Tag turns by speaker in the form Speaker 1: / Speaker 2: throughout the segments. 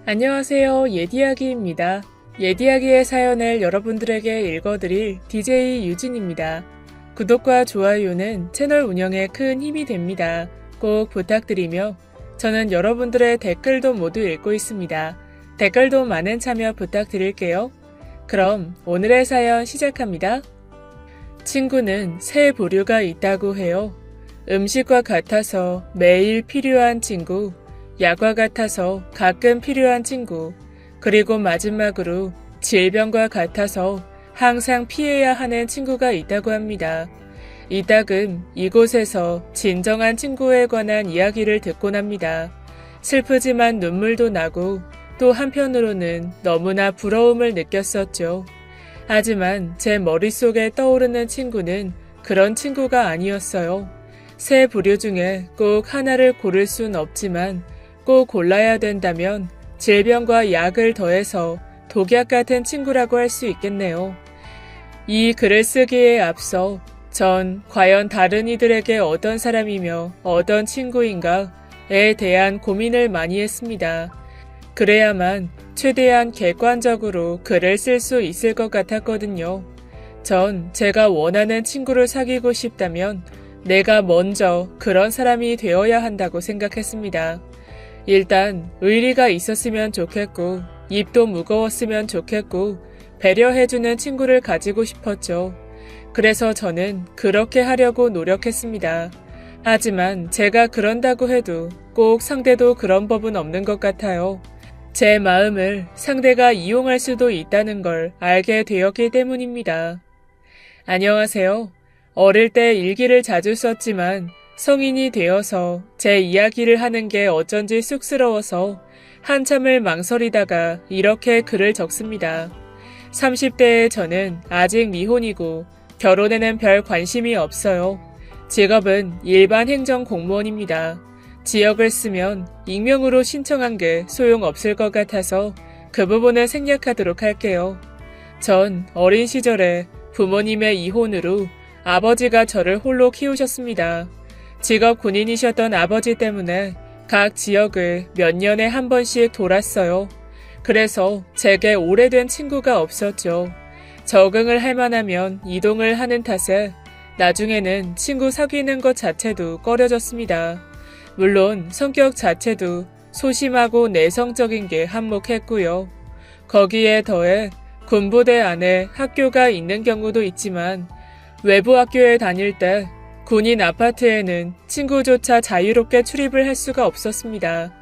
Speaker 1: 안녕하세요. 예디야기입니다. 예디야기의 사연을 여러분들에게 읽어드릴 DJ 유진입니다. 구독과 좋아요는 채널 운영에 큰 힘이 됩니다. 꼭 부탁드리며 저는 여러분들의 댓글도 모두 읽고 있습니다. 댓글도 많은 참여 부탁드릴게요. 그럼 오늘의 사연 시작합니다. 친구는 새 부류가 있다고 해요. 음식과 같아서 매일 필요한 친구, 약과 같아서 가끔 필요한 친구, 그리고 마지막으로 질병과 같아서 항상 피해야 하는 친구가 있다고 합니다. 이따금 이곳에서 진정한 친구에 관한 이야기를 듣곤 합니다. 슬프지만 눈물도 나고 또 한편으로는 너무나 부러움을 느꼈었죠. 하지만 제 머릿속에 떠오르는 친구는 그런 친구가 아니었어요. 세 부류 중에 꼭 하나를 고를 순 없지만 꼭 골라야 된다면 질병과 약을 더해서 독약 같은 친구라고 할 수 있겠네요. 이 글을 쓰기에 앞서 전 과연 다른 이들에게 어떤 사람이며 어떤 친구인가에 대한 고민을 많이 했습니다. 그래야만 최대한 객관적으로 글을 쓸 수 있을 것 같았거든요. 전 제가 원하는 친구를 사귀고 싶다면 내가 먼저 그런 사람이 되어야 한다고 생각했습니다. 일단 의리가 있었으면 좋겠고 입도 무거웠으면 좋겠고 배려해주는 친구를 가지고 싶었죠. 그래서 저는 그렇게 하려고 노력했습니다. 하지만 제가 그런다고 해도 꼭 상대도 그런 법은 없는 것 같아요. 제 마음을 상대가 이용할 수도 있다는 걸 알게 되었기 때문입니다. 안녕하세요. 어릴 때 일기를 자주 썼지만 성인이 되어서 제 이야기를 하는 게 어쩐지 쑥스러워서 한참을 망설이다가 이렇게 글을 적습니다. 30대의 저는 아직 미혼이고 결혼에는 별 관심이 없어요. 직업은 일반 행정 공무원입니다. 지역을 쓰면 익명으로 신청한 게 소용없을 것 같아서 그 부분을 생략하도록 할게요. 전 어린 시절에 부모님의 이혼으로 아버지가 저를 홀로 키우셨습니다. 직업 군인이셨던 아버지 때문에 각 지역을 몇 년에 한 번씩 돌았어요. 그래서 제게 오래된 친구가 없었죠. 적응을 할 만하면 이동을 하는 탓에 나중에는 친구 사귀는 것 자체도 꺼려졌습니다. 물론 성격 자체도 소심하고 내성적인 게 한몫했고요. 거기에 더해 군부대 안에 학교가 있는 경우도 있지만 외부 학교에 다닐 때 군인 아파트에는 친구조차 자유롭게 출입을 할 수가 없었습니다.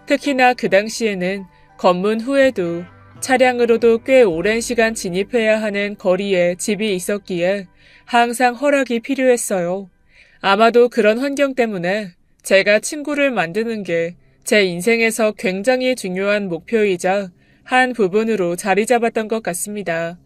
Speaker 1: 특히나 그 당시에는 검문 후에도 차량으로도 꽤 오랜 시간 진입해야 하는 거리에 집이 있었기에 항상 허락이 필요했어요. 아마도 그런 환경 때문에 제가 친구를 만드는 게 제 인생에서 굉장히 중요한 목표이자 한 부분으로 자리 잡았던 것 같습니다.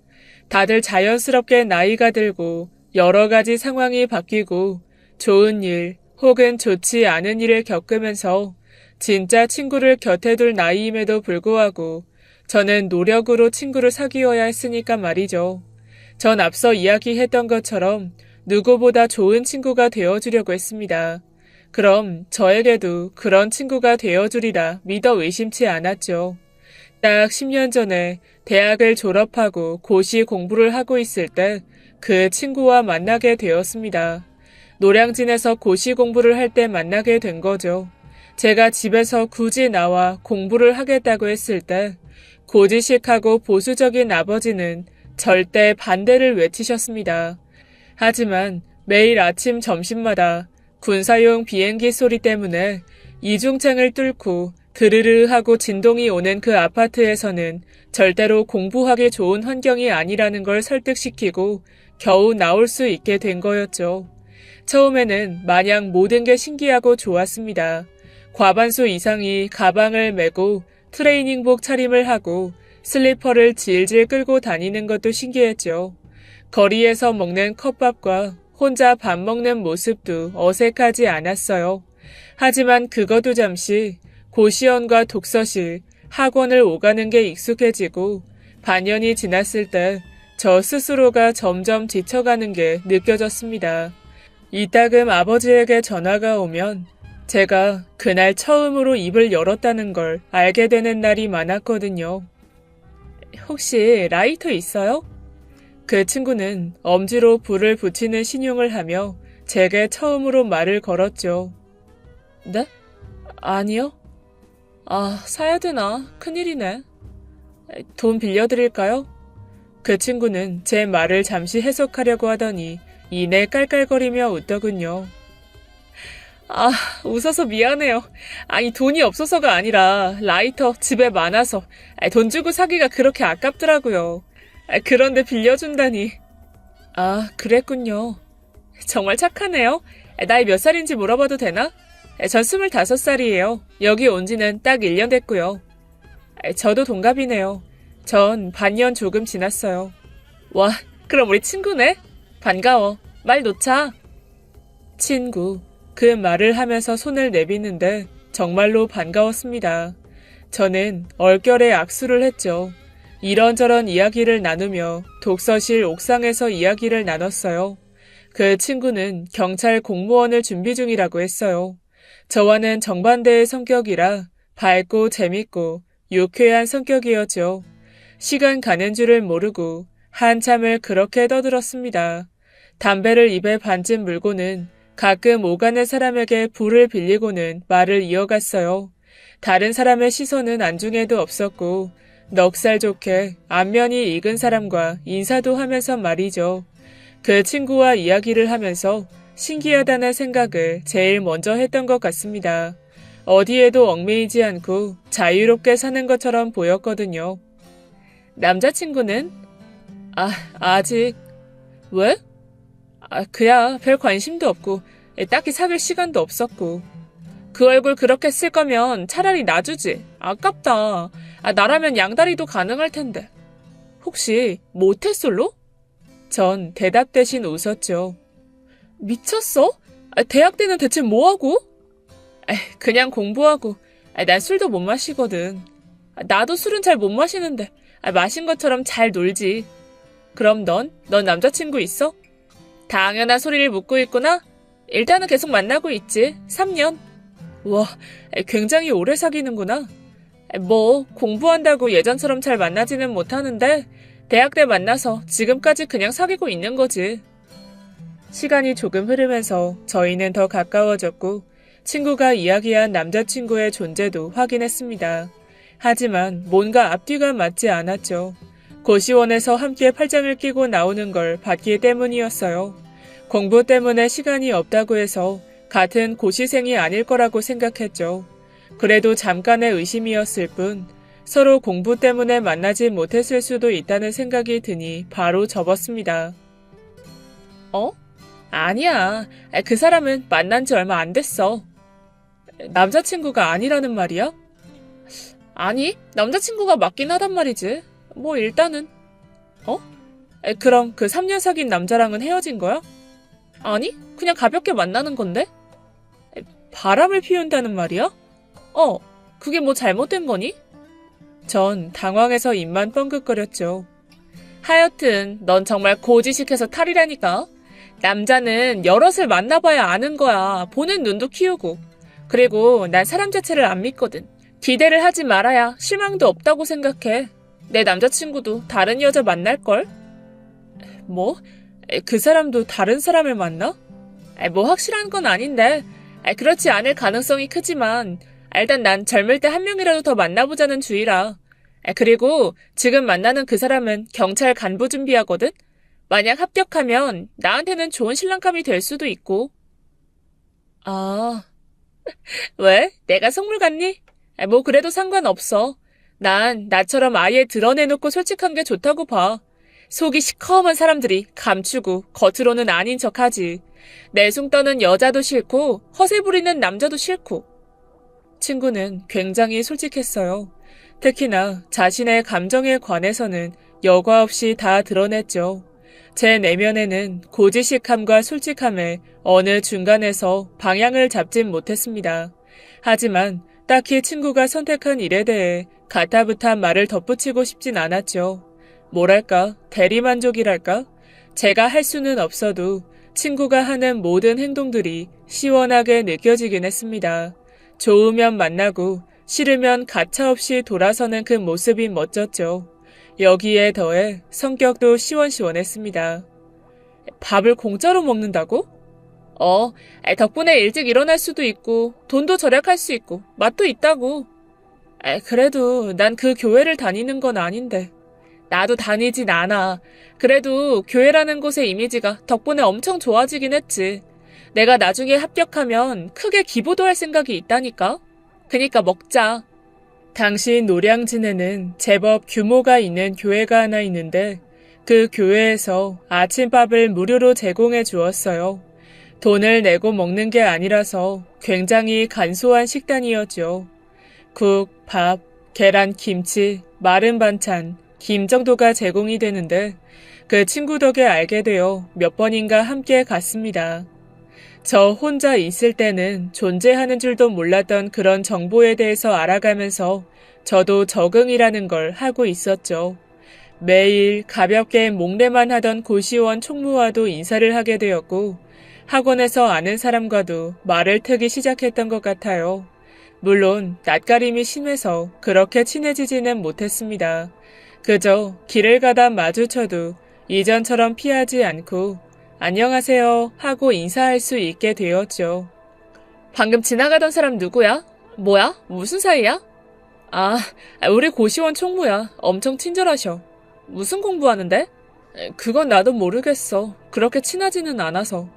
Speaker 1: 다들 자연스럽게 나이가 들고 여러 가지 상황이 바뀌고 좋은 일 혹은 좋지 않은 일을 겪으면서 진짜 친구를 곁에 둘 나이임에도 불구하고 저는 노력으로 친구를 사귀어야 했으니까 말이죠. 전 앞서 이야기했던 것처럼 누구보다 좋은 친구가 되어주려고 했습니다. 그럼 저에게도 그런 친구가 되어주리라 믿어 의심치 않았죠. 딱 10년 전에 대학을 졸업하고 고시 공부를 하고 있을 때 그 친구와 만나게 되었습니다. 노량진에서 고시 공부를 할 때 만나게 된 거죠. 제가 집에서 굳이 나와 공부를 하겠다고 했을 때 고지식하고 보수적인 아버지는 절대 반대를 외치셨습니다. 하지만 매일 아침 점심마다 군사용 비행기 소리 때문에 이중창을 뚫고 드르르 하고 진동이 오는 그 아파트에서는 절대로 공부하기 좋은 환경이 아니라는 걸 설득시키고 겨우 나올 수 있게 된 거였죠. 처음에는 마냥 모든 게 신기하고 좋았습니다. 과반수 이상이 가방을 메고 트레이닝복 차림을 하고 슬리퍼를 질질 끌고 다니는 것도 신기했죠. 거리에서 먹는 컵밥과 혼자 밥 먹는 모습도 어색하지 않았어요. 하지만 그것도 잠시 고시원과 독서실, 학원을 오가는 게 익숙해지고 반년이 지났을 때 저 스스로가 점점 지쳐가는 게 느껴졌습니다. 이따금 아버지에게 전화가 오면 제가 그날 처음으로 입을 열었다는 걸 알게 되는 날이 많았거든요. 혹시 라이터 있어요? 그 친구는 엄지로 불을 붙이는 신용을 하며 제게 처음으로 말을 걸었죠. 네? 아니요. 아, 사야 되나? 큰일이네. 돈 빌려드릴까요? 그 친구는 제 말을 잠시 해석하려고 하더니 이내 깔깔거리며 웃더군요. 아, 웃어서 미안해요. 아니, 돈이 없어서가 아니라 라이터 집에 많아서 돈 주고 사기가 그렇게 아깝더라고요. 그런데 빌려준다니. 아, 그랬군요. 정말 착하네요. 나이 몇 살인지 물어봐도 되나? 전 25살이에요. 여기 온 지는 딱 1년 됐고요. 저도 동갑이네요. 전 반년 조금 지났어요. 와, 그럼 우리 친구네? 반가워. 말 놓자. 친구. 그 말을 하면서 손을 내비는데 정말로 반가웠습니다. 저는 얼결에 악수를 했죠. 이런저런 이야기를 나누며 독서실 옥상에서 이야기를 나눴어요. 그 친구는 경찰 공무원을 준비 중이라고 했어요. 저와는 정반대의 성격이라 밝고 재밌고 유쾌한 성격이었죠. 시간 가는 줄을 모르고 한참을 그렇게 떠들었습니다. 담배를 입에 반쯤 물고는 가끔 오가는 사람에게 불을 빌리고는 말을 이어갔어요. 다른 사람의 시선은 안중에도 없었고 넉살 좋게 안면이 익은 사람과 인사도 하면서 말이죠. 그 친구와 이야기를 하면서 신기하다는 생각을 제일 먼저 했던 것 같습니다. 어디에도 얽매이지 않고 자유롭게 사는 것처럼 보였거든요. 남자친구는? 아직. 왜? 그야 별 관심도 없고 딱히 사귈 시간도 없었고. 그 얼굴 그렇게 쓸 거면 차라리 놔주지. 아깝다. 나라면 양다리도 가능할 텐데. 혹시 모태솔로? 전 대답 대신 웃었죠. 미쳤어? 대학 때는 대체 뭐하고? 그냥 공부하고. 난 술도 못 마시거든. 나도 술은 잘 못 마시는데 마신 것처럼 잘 놀지. 그럼 넌 남자친구 있어? 당연한 소리를 묻고 있구나? 일단은 계속 만나고 있지. 3년. 와, 굉장히 오래 사귀는구나. 뭐 공부한다고 예전처럼 잘 만나지는 못하는데 대학 때 만나서 지금까지 그냥 사귀고 있는 거지. 시간이 조금 흐르면서 저희는 더 가까워졌고 친구가 이야기한 남자친구의 존재도 확인했습니다. 하지만 뭔가 앞뒤가 맞지 않았죠. 고시원에서 함께 팔짱을 끼고 나오는 걸 봤기 때문이었어요. 공부 때문에 시간이 없다고 해서 같은 고시생이 아닐 거라고 생각했죠. 그래도 잠깐의 의심이었을 뿐 서로 공부 때문에 만나지 못했을 수도 있다는 생각이 드니 바로 접었습니다. 아니야. 그 사람은 만난 지 얼마 안 됐어. 남자친구가 아니라는 말이야? 아니, 남자친구가 맞긴 하단 말이지. 뭐 일단은. 그럼 그 3년 사귄 남자랑은 헤어진 거야? 아니, 그냥 가볍게 만나는 건데? 바람을 피운다는 말이야? 그게 뭐 잘못된 거니? 전 당황해서 입만 뻥긋거렸죠. 하여튼 넌 정말 고지식해서 탈이라니까. 남자는 여럿을 만나봐야 아는 거야. 보는 눈도 키우고. 그리고 난 사람 자체를 안 믿거든. 기대를 하지 말아야 실망도 없다고 생각해. 내 남자친구도 다른 여자 만날걸? 뭐? 그 사람도 다른 사람을 만나? 뭐 확실한 건 아닌데 그렇지 않을 가능성이 크지만 일단 난 젊을 때 한 명이라도 더 만나보자는 주의라. 그리고 지금 만나는 그 사람은 경찰 간부 준비하거든? 만약 합격하면 나한테는 좋은 신랑감이 될 수도 있고. 왜? 내가 속물 같니? 뭐 그래도 상관없어. 난 나처럼 아예 드러내놓고 솔직한 게 좋다고 봐. 속이 시커먼 사람들이 감추고 겉으로는 아닌 척하지. 내숭 떠는 여자도 싫고 허세 부리는 남자도 싫고. 친구는 굉장히 솔직했어요. 특히나 자신의 감정에 관해서는 여과 없이 다 드러냈죠. 제 내면에는 고지식함과 솔직함의 어느 중간에서 방향을 잡진 못했습니다. 하지만 딱히 친구가 선택한 일에 대해 가타부탄 말을 덧붙이고 싶진 않았죠. 뭐랄까, 대리만족이랄까? 제가 할 수는 없어도 친구가 하는 모든 행동들이 시원하게 느껴지긴 했습니다. 좋으면 만나고 싫으면 가차없이 돌아서는 그 모습이 멋졌죠. 여기에 더해 성격도 시원시원했습니다. 밥을 공짜로 먹는다고? 덕분에 일찍 일어날 수도 있고 돈도 절약할 수 있고 맛도 있다고. 그래도 난 그 교회를 다니는 건 아닌데. 나도 다니진 않아. 그래도 교회라는 곳의 이미지가 덕분에 엄청 좋아지긴 했지. 내가 나중에 합격하면 크게 기부도 할 생각이 있다니까. 그니까 먹자. 당시 노량진에는 제법 규모가 있는 교회가 하나 있는데 그 교회에서 아침밥을 무료로 제공해 주었어요. 돈을 내고 먹는 게 아니라서 굉장히 간소한 식단이었죠. 국, 밥, 계란, 김치, 마른 반찬, 김 정도가 제공이 되는데 그 친구 덕에 알게 되어 몇 번인가 함께 갔습니다. 저 혼자 있을 때는 존재하는 줄도 몰랐던 그런 정보에 대해서 알아가면서 저도 적응이라는 걸 하고 있었죠. 매일 가볍게 목례만 하던 고시원 총무와도 인사를 하게 되었고 학원에서 아는 사람과도 말을 트기 시작했던 것 같아요. 물론 낯가림이 심해서 그렇게 친해지지는 못했습니다. 그저 길을 가다 마주쳐도 이전처럼 피하지 않고 안녕하세요 하고 인사할 수 있게 되었죠. 방금 지나가던 사람 누구야? 뭐야? 무슨 사이야? 우리 고시원 총무야. 엄청 친절하셔. 무슨 공부하는데? 그건 나도 모르겠어. 그렇게 친하지는 않아서.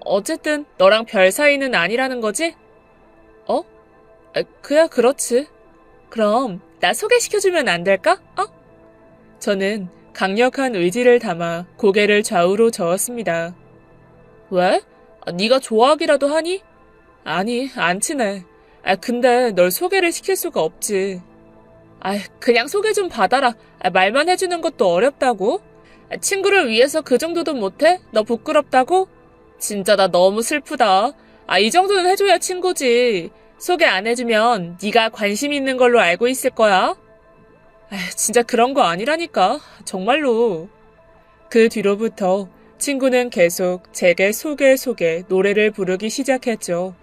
Speaker 1: 어쨌든 너랑 별 사이는 아니라는 거지? 그야 그렇지. 그럼 나 소개시켜주면 안 될까? 저는 강력한 의지를 담아 고개를 좌우로 저었습니다. 왜? 네가 좋아하기라도 하니? 아니, 안 친해. 근데 널 소개를 시킬 수가 없지. 그냥 소개 좀 받아라. 말만 해주는 것도 어렵다고? 친구를 위해서 그 정도도 못해? 너 부끄럽다고? 진짜 나 너무 슬프다. 이 정도는 해줘야 친구지. 소개 안 해주면 네가 관심 있는 걸로 알고 있을 거야. 진짜 그런 거 아니라니까. 정말로. 그 뒤로부터 친구는 계속 제게 소개 노래를 부르기 시작했죠.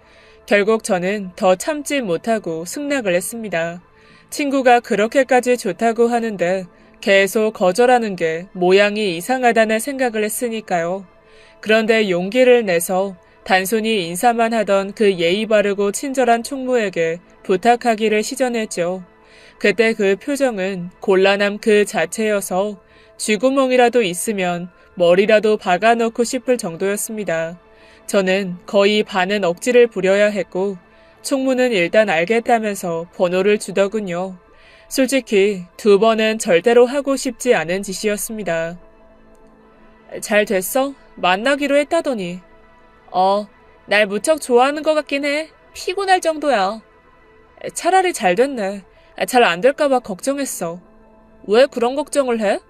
Speaker 1: 결국 저는 더 참지 못하고 승낙을 했습니다. 친구가 그렇게까지 좋다고 하는데 계속 거절하는 게 모양이 이상하다는 생각을 했으니까요. 그런데 용기를 내서 단순히 인사만 하던 그 예의 바르고 친절한 총무에게 부탁하기를 시전했죠. 그때 그 표정은 곤란함 그 자체여서 쥐구멍이라도 있으면 머리라도 박아넣고 싶을 정도였습니다. 저는 거의 반은 억지를 부려야 했고 총무는 일단 알겠다면서 번호를 주더군요. 솔직히 2번은 절대로 하고 싶지 않은 짓이었습니다. 잘 됐어? 만나기로 했다더니. 날 무척 좋아하는 것 같긴 해. 피곤할 정도야. 차라리 잘 됐네. 잘 안 될까봐 걱정했어. 왜 그런 걱정을 해?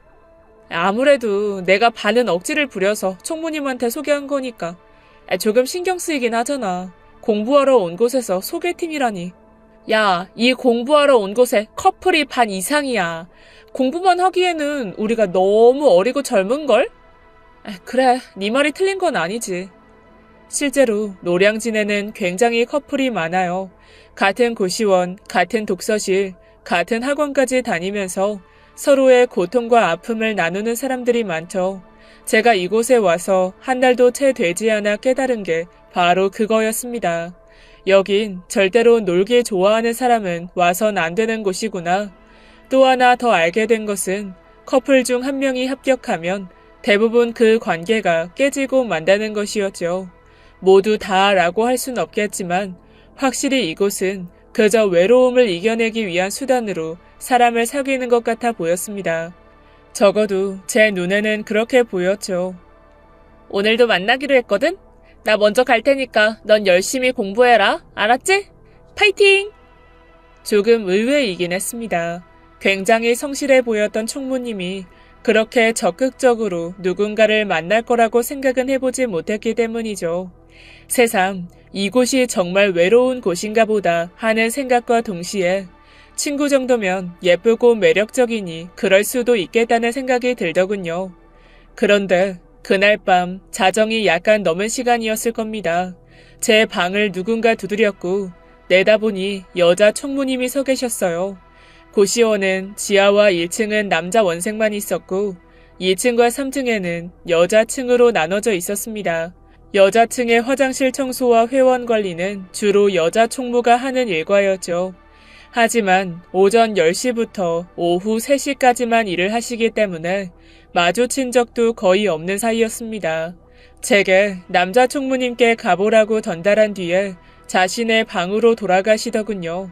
Speaker 1: 아무래도 내가 반은 억지를 부려서 총무님한테 소개한 거니까. 조금 신경 쓰이긴 하잖아. 공부하러 온 곳에서 소개팅이라니. 야, 이 공부하러 온 곳에 커플이 반 이상이야. 공부만 하기에는 우리가 너무 어리고 젊은걸? 그래, 네 말이 틀린 건 아니지. 실제로 노량진에는 굉장히 커플이 많아요. 같은 고시원, 같은 독서실, 같은 학원까지 다니면서 서로의 고통과 아픔을 나누는 사람들이 많죠. 제가 이곳에 와서 한 달도 채 되지 않아 깨달은 게 바로 그거였습니다. 여긴 절대로 놀기 좋아하는 사람은 와선 안 되는 곳이구나. 또 하나 더 알게 된 것은 커플 중 한 명이 합격하면 대부분 그 관계가 깨지고 만다는 것이었죠. 모두 다라고 할 순 없겠지만 확실히 이곳은 그저 외로움을 이겨내기 위한 수단으로 사람을 사귀는 것 같아 보였습니다. 적어도 제 눈에는 그렇게 보였죠. 오늘도 만나기로 했거든? 나 먼저 갈 테니까 넌 열심히 공부해라. 알았지? 파이팅! 조금 의외이긴 했습니다. 굉장히 성실해 보였던 총무님이 그렇게 적극적으로 누군가를 만날 거라고 생각은 해보지 못했기 때문이죠. 새삼 이곳이 정말 외로운 곳인가 보다 하는 생각과 동시에 친구 정도면 예쁘고 매력적이니 그럴 수도 있겠다는 생각이 들더군요. 그런데 그날 밤 자정이 약간 넘은 시간이었을 겁니다. 제 방을 누군가 두드렸고 내다보니 여자 총무님이 서 계셨어요. 고시원은 지하와 1층은 남자 원생만 있었고 2층과 3층에는 여자층으로 나눠져 있었습니다. 여자층의 화장실 청소와 회원 관리는 주로 여자 총무가 하는 일과였죠. 하지만 오전 10시부터 오후 3시까지만 일을 하시기 때문에 마주친 적도 거의 없는 사이였습니다. 제게 남자 총무님께 가보라고 전달한 뒤에 자신의 방으로 돌아가시더군요.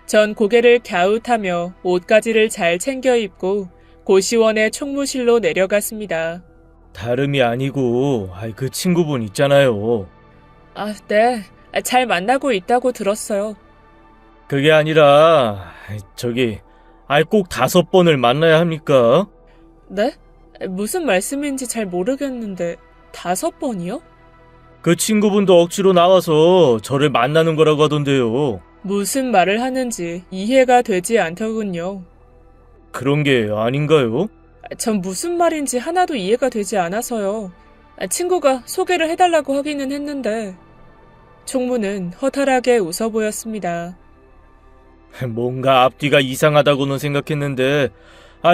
Speaker 1: 전 고개를 갸웃하며 옷가지를 잘 챙겨 입고 고시원의 총무실로 내려갔습니다.
Speaker 2: 다름이 아니고 그 친구분 있잖아요.
Speaker 1: 네. 잘 만나고 있다고 들었어요.
Speaker 2: 그게 아니라 꼭 5번을 만나야 합니까?
Speaker 1: 네? 무슨 말씀인지 잘 모르겠는데 5번이요?
Speaker 2: 그 친구분도 억지로 나와서 저를 만나는 거라고 하던데요.
Speaker 1: 무슨 말을 하는지 이해가 되지 않더군요.
Speaker 2: 그런 게 아닌가요?
Speaker 1: 전 무슨 말인지 하나도 이해가 되지 않아서요. 친구가 소개를 해달라고 하기는 했는데 총무는 허탈하게 웃어 보였습니다.
Speaker 2: 뭔가 앞뒤가 이상하다고는 생각했는데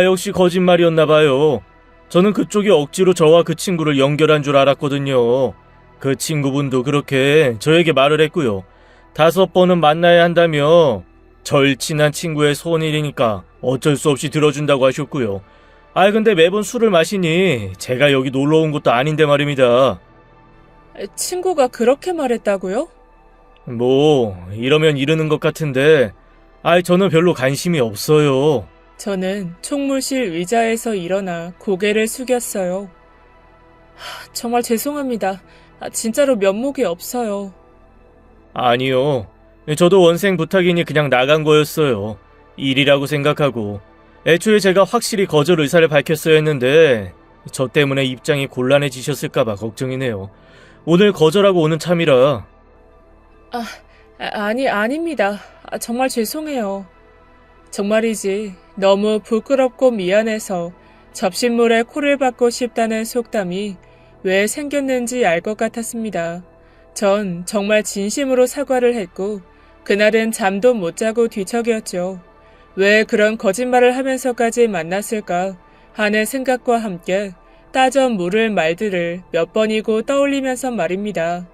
Speaker 2: 역시 거짓말이었나 봐요. 저는 그쪽이 억지로 저와 그 친구를 연결한 줄 알았거든요. 그 친구분도 그렇게 저에게 말을 했고요. 5번은 만나야 한다며 절친한 친구의 소원이니까 어쩔 수 없이 들어준다고 하셨고요. 근데 매번 술을 마시니 제가 여기 놀러 온 것도 아닌데 말입니다.
Speaker 1: 친구가 그렇게 말했다고요?
Speaker 2: 이러면 이르는 것 같은데 저는 별로 관심이 없어요.
Speaker 1: 저는 총무실 의자에서 일어나 고개를 숙였어요. 정말 죄송합니다. 진짜로 면목이 없어요.
Speaker 2: 아니요. 저도 원생 부탁이니 그냥 나간 거였어요. 일이라고 생각하고. 애초에 제가 확실히 거절 의사를 밝혔어야 했는데 저 때문에 입장이 곤란해지셨을까봐 걱정이네요. 오늘 거절하고 오는 참이라.
Speaker 1: 아닙니다. 정말 죄송해요. 정말이지 너무 부끄럽고 미안해서 접신물에 코를 박고 싶다는 속담이 왜 생겼는지 알 것 같았습니다. 전 정말 진심으로 사과를 했고 그날은 잠도 못 자고 뒤척였죠. 왜 그런 거짓말을 하면서까지 만났을까 하는 생각과 함께 따져 물을 말들을 몇 번이고 떠올리면서 말입니다.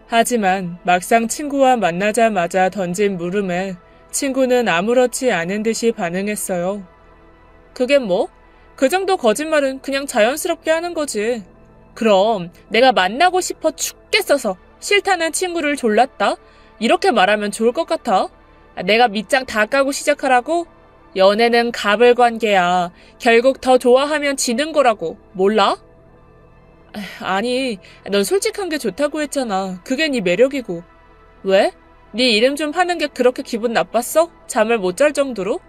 Speaker 1: 하지만 막상 친구와 만나자마자 던진 물음에 친구는 아무렇지 않은 듯이 반응했어요. 그게 뭐? 그 정도 거짓말은 그냥 자연스럽게 하는 거지. 그럼 내가 만나고 싶어 죽겠어서 싫다는 친구를 졸랐다? 이렇게 말하면 좋을 것 같아. 내가 밑장 다 까고 시작하라고? 연애는 갑을 관계야. 결국 더 좋아하면 지는 거라고. 몰라? 아니, 넌 솔직한 게 좋다고 했잖아. 그게 네 매력이고. 왜? 네 이름 좀 하는 게 그렇게 기분 나빴어? 잠을 못 잘 정도로?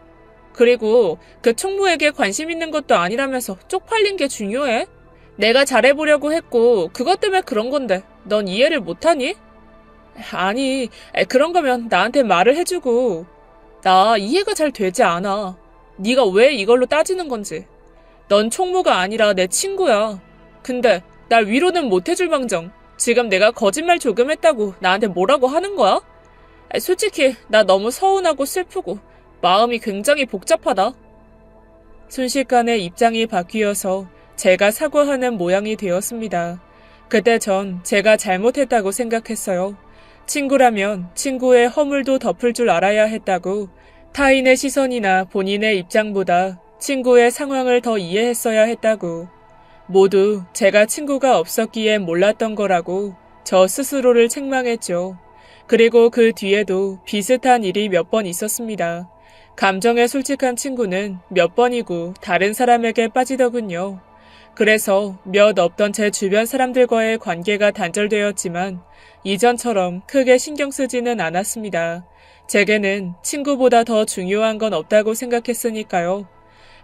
Speaker 1: 그리고 그 총무에게 관심 있는 것도 아니라면서 쪽팔린 게 중요해? 내가 잘해보려고 했고 그것 때문에 그런 건데 넌 이해를 못하니? 아니, 그런 거면 나한테 말을 해주고. 나 이해가 잘 되지 않아. 네가 왜 이걸로 따지는 건지. 넌 총무가 아니라 내 친구야. 근데 날 위로는 못 해줄 망정 지금 내가 거짓말 조금 했다고 나한테 뭐라고 하는 거야? 솔직히 나 너무 서운하고 슬프고 마음이 굉장히 복잡하다. 순식간에 입장이 바뀌어서 제가 사과하는 모양이 되었습니다. 그때 전 제가 잘못했다고 생각했어요. 친구라면 친구의 허물도 덮을 줄 알아야 했다고, 타인의 시선이나 본인의 입장보다 친구의 상황을 더 이해했어야 했다고, 모두 제가 친구가 없었기에 몰랐던 거라고 저 스스로를 책망했죠. 그리고 그 뒤에도 비슷한 일이 몇 번 있었습니다. 감정에 솔직한 친구는 몇 번이고 다른 사람에게 빠지더군요. 그래서 몇 없던 제 주변 사람들과의 관계가 단절되었지만 이전처럼 크게 신경 쓰지는 않았습니다. 제게는 친구보다 더 중요한 건 없다고 생각했으니까요.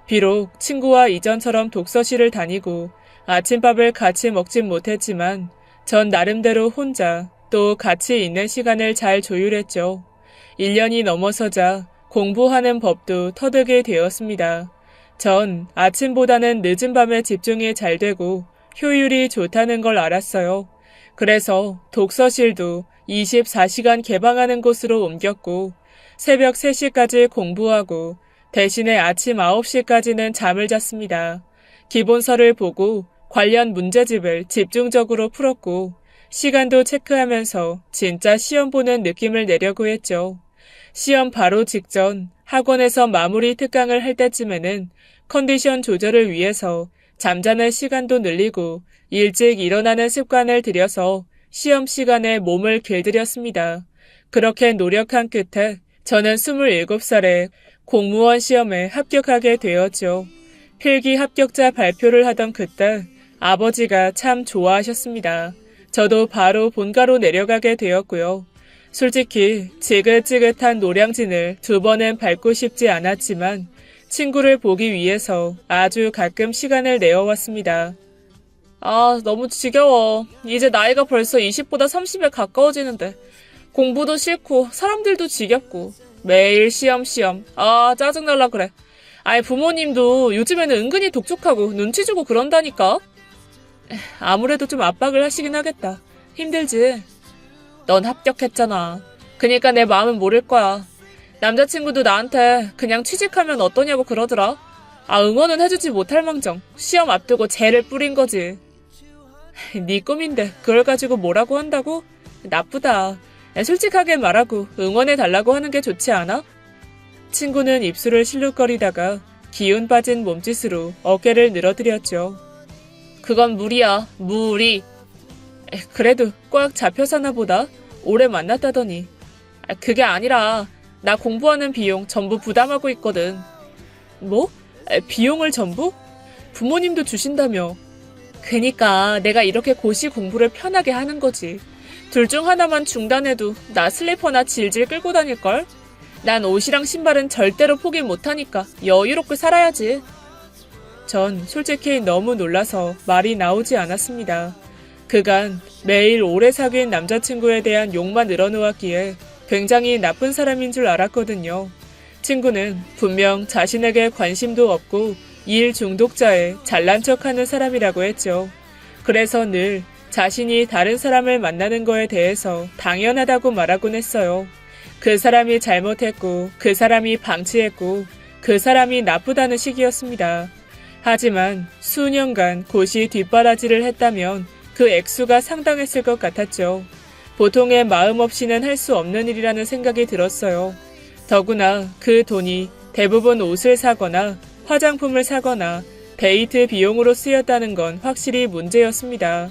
Speaker 1: 비록 친구와 이전처럼 독서실을 다니고 아침밥을 같이 먹진 못했지만 전 나름대로 혼자 또 같이 있는 시간을 잘 조율했죠. 1년이 넘어서자 공부하는 법도 터득이 되었습니다. 전 아침보다는 늦은 밤에 집중이 잘 되고 효율이 좋다는 걸 알았어요. 그래서 독서실도 24시간 개방하는 곳으로 옮겼고 새벽 3시까지 공부하고 대신에 아침 9시까지는 잠을 잤습니다. 기본서를 보고 관련 문제집을 집중적으로 풀었고 시간도 체크하면서 진짜 시험 보는 느낌을 내려고 했죠. 시험 바로 직전 학원에서 마무리 특강을 할 때쯤에는 컨디션 조절을 위해서 잠자는 시간도 늘리고 일찍 일어나는 습관을 들여서 시험 시간에 몸을 길들였습니다. 그렇게 노력한 끝에 저는 27살에 공무원 시험에 합격하게 되었죠. 필기 합격자 발표를 하던 그때 아버지가 참 좋아하셨습니다. 저도 바로 본가로 내려가게 되었고요. 솔직히 지긋지긋한 노량진을 2번은 밟고 싶지 않았지만 친구를 보기 위해서 아주 가끔 시간을 내어왔습니다. 아, 너무 지겨워. 이제 나이가 벌써 20보다 30에 가까워지는데 공부도 싫고 사람들도 지겹고 매일 시험. 아, 짜증날라 그래. 아니, 부모님도 요즘에는 은근히 독촉하고 눈치 주고 그런다니까. 아무래도 좀 압박을 하시긴 하겠다. 힘들지? 넌 합격했잖아. 그니까 내 마음은 모를 거야. 남자친구도 나한테 그냥 취직하면 어떠냐고 그러더라. 아, 응원은 해주지 못할 망정 시험 앞두고 재를 뿌린 거지. 네 꿈인데 그걸 가지고 뭐라고 한다고? 나쁘다. 솔직하게 말하고 응원해달라고 하는 게 좋지 않아? 친구는 입술을 실룩거리다가 기운 빠진 몸짓으로 어깨를 늘어뜨렸죠. 그건 무리야, 무리. 그래도 꽉 잡혀 사나 보다. 오래 만났다더니. 그게 아니라 나 공부하는 비용 전부 부담하고 있거든. 뭐? 비용을 전부? 부모님도 주신다며. 그니까 내가 이렇게 고시 공부를 편하게 하는 거지. 둘 중 하나만 중단해도 나 슬리퍼나 질질 끌고 다닐걸? 난 옷이랑 신발은 절대로 포기 못하니까 여유롭게 살아야지. 전 솔직히 너무 놀라서 말이 나오지 않았습니다. 그간 매일 오래 사귄 남자친구에 대한 욕만 늘어놓았기에 굉장히 나쁜 사람인 줄 알았거든요. 친구는 분명 자신에게 관심도 없고 일 중독자에 잘난 척하는 사람이라고 했죠. 그래서 늘 자신이 다른 사람을 만나는 거에 대해서 당연하다고 말하곤 했어요. 그 사람이 잘못했고 그 사람이 방치했고 그 사람이 나쁘다는 식이었습니다. 하지만 수년간 고시 뒷바라지를 했다면 그 액수가 상당했을 것 같았죠. 보통의 마음 없이는 할 수 없는 일이라는 생각이 들었어요. 더구나 그 돈이 대부분 옷을 사거나 화장품을 사거나 데이트 비용으로 쓰였다는 건 확실히 문제였습니다.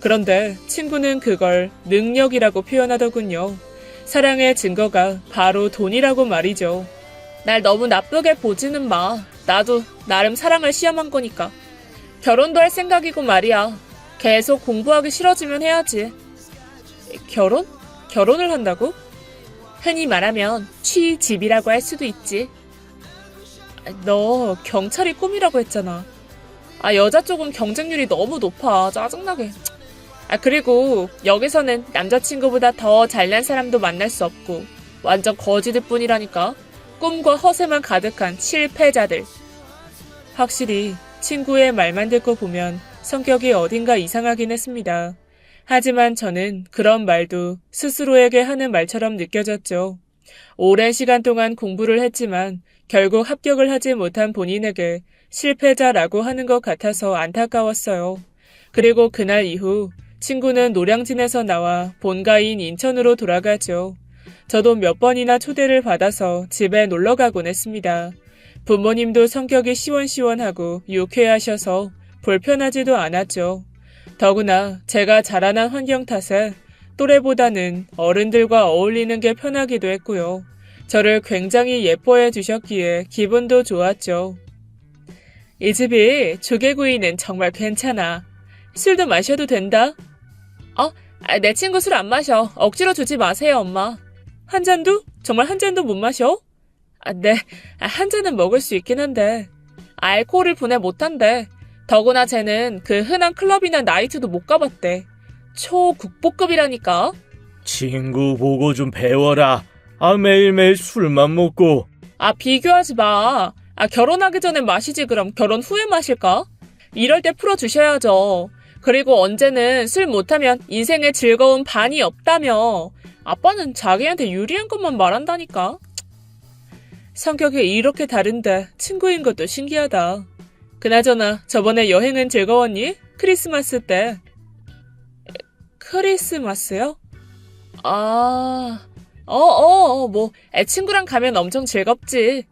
Speaker 1: 그런데 친구는 그걸 능력이라고 표현하더군요. 사랑의 증거가 바로 돈이라고 말이죠. 날 너무 나쁘게 보지는 마. 나도 나름 사랑을 시험한 거니까. 결혼도 할 생각이고 말이야. 계속 공부하기 싫어지면 해야지. 결혼? 결혼을 한다고? 흔히 말하면 취집이라고 할 수도 있지. 너 경찰이 꿈이라고 했잖아. 아, 여자 쪽은 경쟁률이 너무 높아. 짜증나게. 아, 그리고 여기서는 남자친구보다 더 잘난 사람도 만날 수 없고 완전 거지들 뿐이라니까. 꿈과 허세만 가득한 실패자들. 확실히 친구의 말만 듣고 보면 성격이 어딘가 이상하긴 했습니다. 하지만 저는 그런 말도 스스로에게 하는 말처럼 느껴졌죠. 오랜 시간 동안 공부를 했지만 결국 합격을 하지 못한 본인에게 실패자라고 하는 것 같아서 안타까웠어요. 그리고 그날 이후 친구는 노량진에서 나와 본가인 인천으로 돌아가죠. 저도 몇 번이나 초대를 받아서 집에 놀러 가곤 했습니다. 부모님도 성격이 시원시원하고 유쾌하셔서 불편하지도 않았죠. 더구나 제가 자라난 환경 탓에 또래보다는 어른들과 어울리는 게 편하기도 했고요. 저를 굉장히 예뻐해 주셨기에 기분도 좋았죠. 이 집이 조개구이는 정말 괜찮아. 술도 마셔도 된다. 내 친구 술 안 마셔. 억지로 주지 마세요, 엄마. 한 잔도? 정말 한 잔도 못 마셔? 네. 한 잔은 먹을 수 있긴 한데 알코올을 분해 못한대. 더구나 쟤는 그 흔한 클럽이나 나이트도 못 가봤대. 초국보급이라니까.
Speaker 2: 친구 보고 좀 배워라. 매일매일 술만 먹고.
Speaker 1: 비교하지 마. 결혼하기 전에 마시지 그럼 결혼 후에 마실까? 이럴 때 풀어주셔야죠. 그리고 언제는 술 못하면 인생의 즐거운 반이 없다며. 아빠는 자기한테 유리한 것만 말한다니까. 성격이 이렇게 다른데 친구인 것도 신기하다. 그나저나 저번에 여행은 즐거웠니? 크리스마스 때. 크리스마스요? 친구랑 가면 엄청 즐겁지.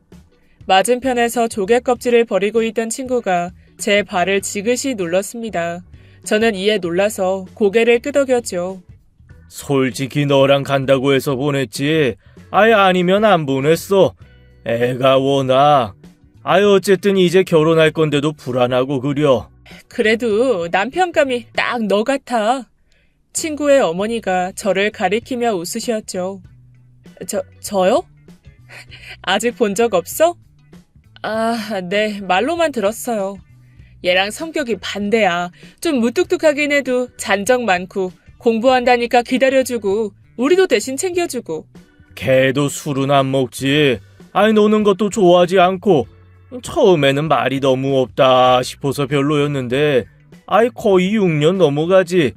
Speaker 1: 맞은편에서 조개 껍질을 버리고 있던 친구가 제 발을 지그시 눌렀습니다. 저는 이에 놀라서 고개를 끄덕였죠.
Speaker 2: 솔직히 너랑 간다고 해서 보냈지. 아예 아니면 안 보냈어. 애가 워낙. 어쨌든 이제 결혼할 건데도 불안하고 그려.
Speaker 1: 그래도 남편감이 딱 너 같아. 친구의 어머니가 저를 가리키며 웃으셨죠. 저요? 아직 본 적 없어? 네, 말로만 들었어요. 얘랑 성격이 반대야. 좀 무뚝뚝하긴 해도 잔적 많고 공부한다니까 기다려주고 우리도 대신 챙겨주고.
Speaker 2: 걔도 술은 안 먹지. 노는 것도 좋아하지 않고. 처음에는 말이 너무 없다 싶어서 별로였는데 거의 6년 넘어가지.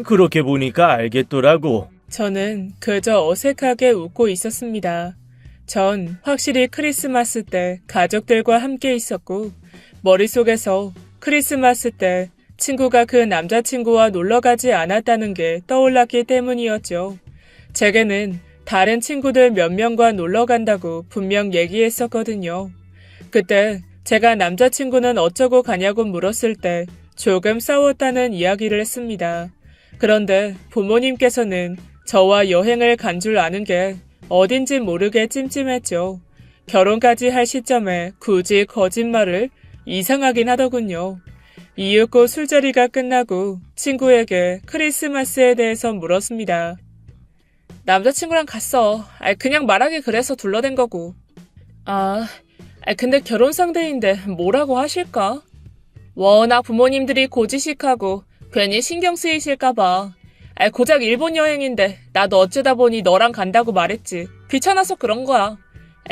Speaker 2: 그렇게 보니까 알겠더라고.
Speaker 1: 저는 그저 어색하게 웃고 있었습니다. 전 확실히 크리스마스 때 가족들과 함께 있었고 머릿속에서 크리스마스 때 친구가 그 남자친구와 놀러가지 않았다는 게 떠올랐기 때문이었죠. 제게는 다른 친구들 몇 명과 놀러 간다고 분명 얘기했었거든요. 그때 제가 남자친구는 어쩌고 가냐고 물었을 때 조금 싸웠다는 이야기를 했습니다. 그런데 부모님께서는 저와 여행을 간 줄 아는 게 어딘지 모르게 찜찜했죠. 결혼까지 할 시점에 굳이 거짓말을 이상하긴 하더군요. 이윽고 술자리가 끝나고 친구에게 크리스마스에 대해서 물었습니다. 남자친구랑 갔어. 그냥 말하기 그래서 둘러댄 거고. 근데 결혼 상대인데 뭐라고 하실까? 워낙 부모님들이 고지식하고 괜히 신경 쓰이실까봐. 고작 일본 여행인데 나도 어쩌다 보니 너랑 간다고 말했지. 귀찮아서 그런 거야.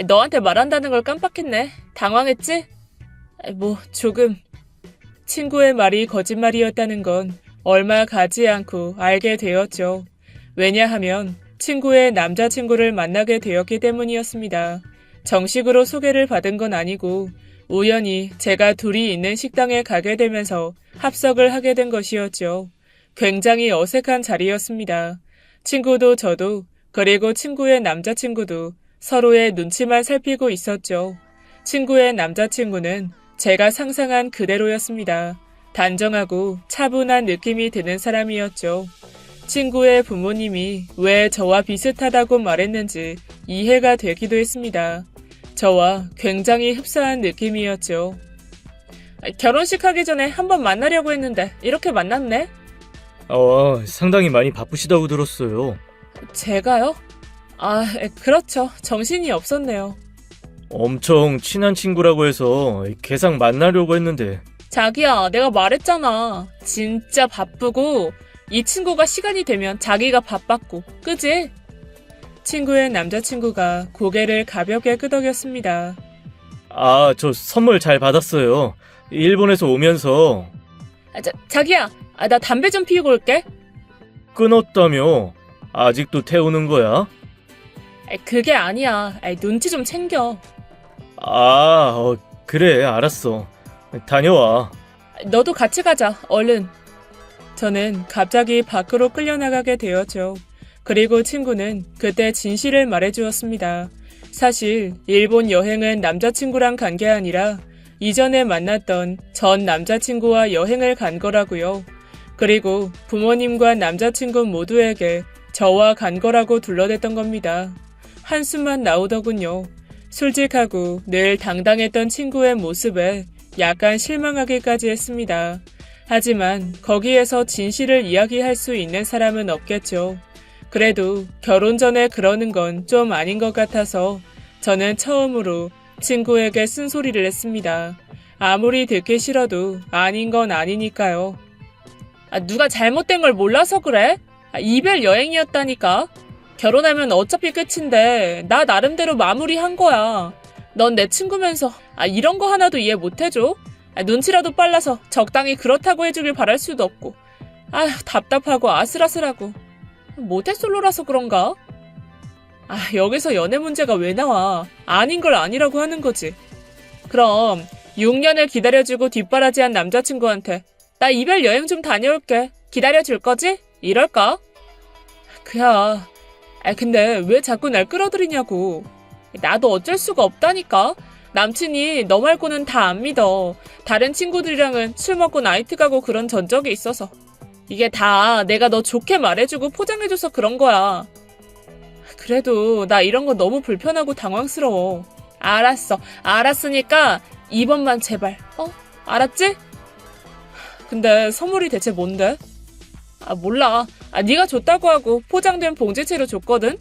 Speaker 1: 너한테 말한다는 걸 깜빡했네. 당황했지? 조금. 친구의 말이 거짓말이었다는 건 얼마 가지 않고 알게 되었죠. 왜냐하면 친구의 남자친구를 만나게 되었기 때문이었습니다. 정식으로 소개를 받은 건 아니고 우연히 제가 둘이 있는 식당에 가게 되면서 합석을 하게 된 것이었죠. 굉장히 어색한 자리였습니다. 친구도 저도 그리고 친구의 남자친구도 서로의 눈치만 살피고 있었죠. 친구의 남자친구는 제가 상상한 그대로였습니다. 단정하고 차분한 느낌이 드는 사람이었죠. 친구의 부모님이 왜 저와 비슷하다고 말했는지 이해가 되기도 했습니다. 저와 굉장히 흡사한 느낌이었죠. 결혼식 하기 전에 한번 만나려고 했는데 이렇게 만났네?
Speaker 2: 상당히 많이 바쁘시다고 들었어요.
Speaker 1: 제가요? 그렇죠. 정신이 없었네요.
Speaker 2: 엄청 친한 친구라고 해서 계상 만나려고 했는데.
Speaker 1: 자기야, 내가 말했잖아. 진짜 바쁘고 이 친구가 시간이 되면 자기가 바빴고, 그지? 친구의 남자친구가 고개를 가볍게 끄덕였습니다.
Speaker 2: 저 선물 잘 받았어요. 일본에서 오면서.
Speaker 1: 자기야, 나 담배 좀 피우고 올게.
Speaker 2: 끊었다며? 아직도 태우는 거야?
Speaker 1: 그게 아니야. 눈치 좀 챙겨.
Speaker 2: 그래, 알았어. 다녀와.
Speaker 1: 너도 같이 가자, 얼른. 저는 갑자기 밖으로 끌려나가게 되었죠. 그리고 친구는 그때 진실을 말해주었습니다. 사실 일본 여행은 남자친구랑 간 게 아니라 이전에 만났던 전 남자친구와 여행을 간 거라고요. 그리고 부모님과 남자친구 모두에게 저와 간 거라고 둘러댔던 겁니다. 한숨만 나오더군요. 솔직하고 늘 당당했던 친구의 모습에 약간 실망하기까지 했습니다. 하지만 거기에서 진실을 이야기할 수 있는 사람은 없겠죠. 그래도 결혼 전에 그러는 건 좀 아닌 것 같아서 저는 처음으로 친구에게 쓴소리를 했습니다. 아무리 듣기 싫어도 아닌 건 아니니까요. 누가 잘못된 걸 몰라서 그래? 이별 여행이었다니까. 결혼하면 어차피 끝인데 나 나름대로 마무리한 거야. 넌 내 친구면서 이런 거 하나도 이해 못해줘? 눈치라도 빨라서 적당히 그렇다고 해주길 바랄 수도 없고 아휴, 답답하고 아슬아슬하고. 모태솔로라서 그런가? 여기서 연애 문제가 왜 나와? 아닌 걸 아니라고 하는 거지. 그럼 6년을 기다려주고 뒷바라지한 남자친구한테 나 이별 여행 좀 다녀올게. 기다려줄 거지? 이럴까? 그야. 근데 왜 자꾸 날 끌어들이냐고. 나도 어쩔 수가 없다니까. 남친이 너 말고는 다 안 믿어. 다른 친구들이랑은 술 먹고 나이트 가고 그런 전적이 있어서. 이게 다 내가 너 좋게 말해주고 포장해줘서 그런 거야. 그래도 나 이런 거 너무 불편하고 당황스러워. 알았어. 알았으니까 이번만 제발. 알았지? 근데 선물이 대체 뭔데? 몰라. 네가 줬다고 하고 포장된 봉지채로 줬거든?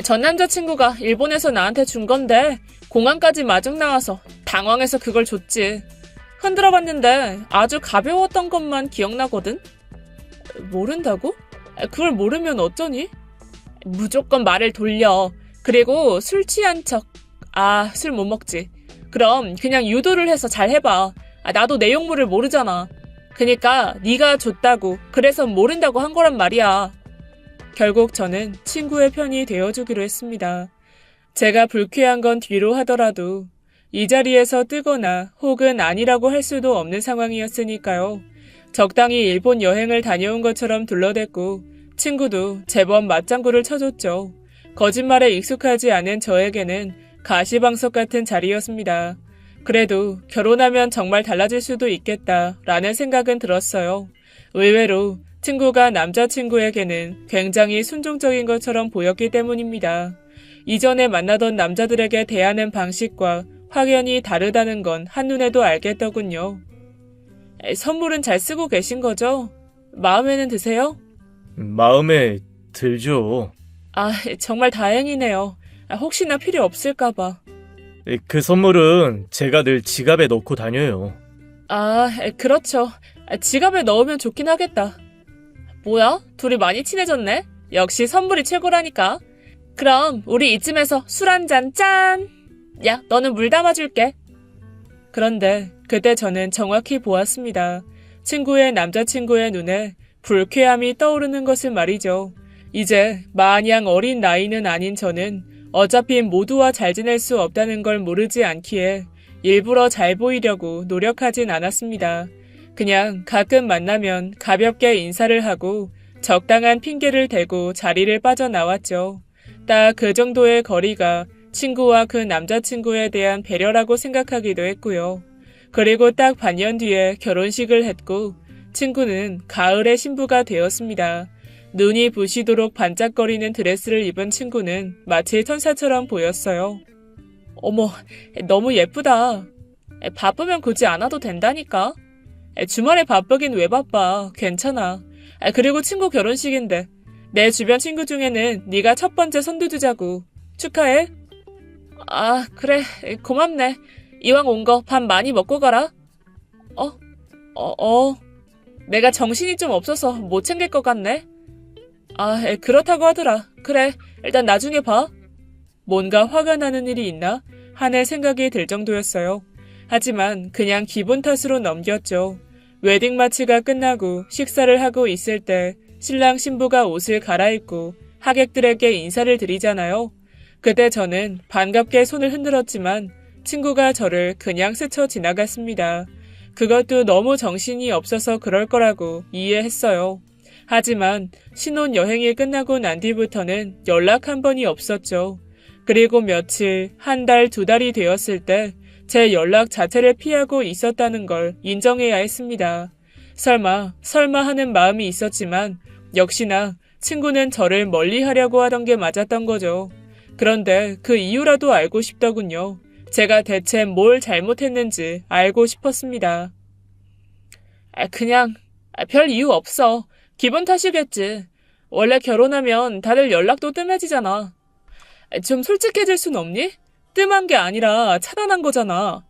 Speaker 1: 전 남자친구가 일본에서 나한테 준 건데 공항까지 마중 나와서 당황해서 그걸 줬지. 흔들어봤는데 아주 가벼웠던 것만 기억나거든? 모른다고? 그걸 모르면 어쩌니? 무조건 말을 돌려. 그리고 술 취한 척. 술 못 먹지. 그럼 그냥 유도를 해서 잘 해봐. 나도 내용물을 모르잖아. 그니까 네가 줬다고 그래서 모른다고 한 거란 말이야. 결국 저는 친구의 편이 되어주기로 했습니다. 제가 불쾌한 건 뒤로 하더라도 이 자리에서 뜨거나 혹은 아니라고 할 수도 없는 상황이었으니까요. 적당히 일본 여행을 다녀온 것처럼 둘러댔고 친구도 제법 맞장구를 쳐줬죠. 거짓말에 익숙하지 않은 저에게는 가시방석 같은 자리였습니다. 그래도 결혼하면 정말 달라질 수도 있겠다라는 생각은 들었어요. 의외로 친구가 남자친구에게는 굉장히 순종적인 것처럼 보였기 때문입니다. 이전에 만나던 남자들에게 대하는 방식과 확연히 다르다는 건 한눈에도 알겠더군요. 선물은 잘 쓰고 계신 거죠? 마음에는 드세요?
Speaker 2: 마음에 들죠.
Speaker 1: 정말 다행이네요. 혹시나 필요 없을까봐.
Speaker 2: 그 선물은 제가 늘 지갑에 넣고 다녀요.
Speaker 1: 그렇죠. 지갑에 넣으면 좋긴 하겠다. 뭐야? 둘이 많이 친해졌네? 역시 선물이 최고라니까. 그럼 우리 이쯤에서 술 한잔 짠! 야, 너는 물 담아줄게. 그런데 그때 저는 정확히 보았습니다. 친구의 남자친구의 눈에 불쾌함이 떠오르는 것을 말이죠. 이제 마냥 어린 나이는 아닌 저는 어차피 모두와 잘 지낼 수 없다는 걸 모르지 않기에 일부러 잘 보이려고 노력하진 않았습니다. 그냥 가끔 만나면 가볍게 인사를 하고 적당한 핑계를 대고 자리를 빠져나왔죠. 딱 그 정도의 거리가 친구와 그 남자친구에 대한 배려라고 생각하기도 했고요. 그리고 딱 반년 뒤에 결혼식을 했고 친구는 가을의 신부가 되었습니다. 눈이 부시도록 반짝거리는 드레스를 입은 친구는 마치 천사처럼 보였어요. 어머, 너무 예쁘다. 바쁘면 굳이 안 와도 된다니까. 주말에 바쁘긴 왜 바빠. 괜찮아. 그리고 친구 결혼식인데 내 주변 친구 중에는 네가 첫 번째 선두주자고. 축하해. 그래. 고맙네. 이왕 온 거 밥 많이 먹고 가라. 내가 정신이 좀 없어서 못 챙길 것 같네. 그렇다고 하더라. 그래, 일단 나중에 봐. 뭔가 화가 나는 일이 있나 하는 생각이 들 정도였어요. 하지만 그냥 기분 탓으로 넘겼죠. 웨딩 마치가 끝나고 식사를 하고 있을 때 신랑 신부가 옷을 갈아입고 하객들에게 인사를 드리잖아요. 그때 저는 반갑게 손을 흔들었지만 친구가 저를 그냥 스쳐 지나갔습니다. 그것도 너무 정신이 없어서 그럴 거라고 이해했어요. 하지만 신혼여행이 끝나고 난 뒤부터는 연락 한 번이 없었죠. 그리고 며칠, 한 달, 두 달이 되었을 때 제 연락 자체를 피하고 있었다는 걸 인정해야 했습니다. 설마 하는 마음이 있었지만 역시나 친구는 저를 멀리하려고 하던 게 맞았던 거죠. 그런데 그 이유라도 알고 싶더군요. 제가 대체 뭘 잘못했는지 알고 싶었습니다. 그냥 별 이유 없어. 기분 탓이겠지. 원래 결혼하면 다들 연락도 뜸해지잖아. 좀 솔직해질 순 없니? 뜸한 게 아니라 차단한 거잖아.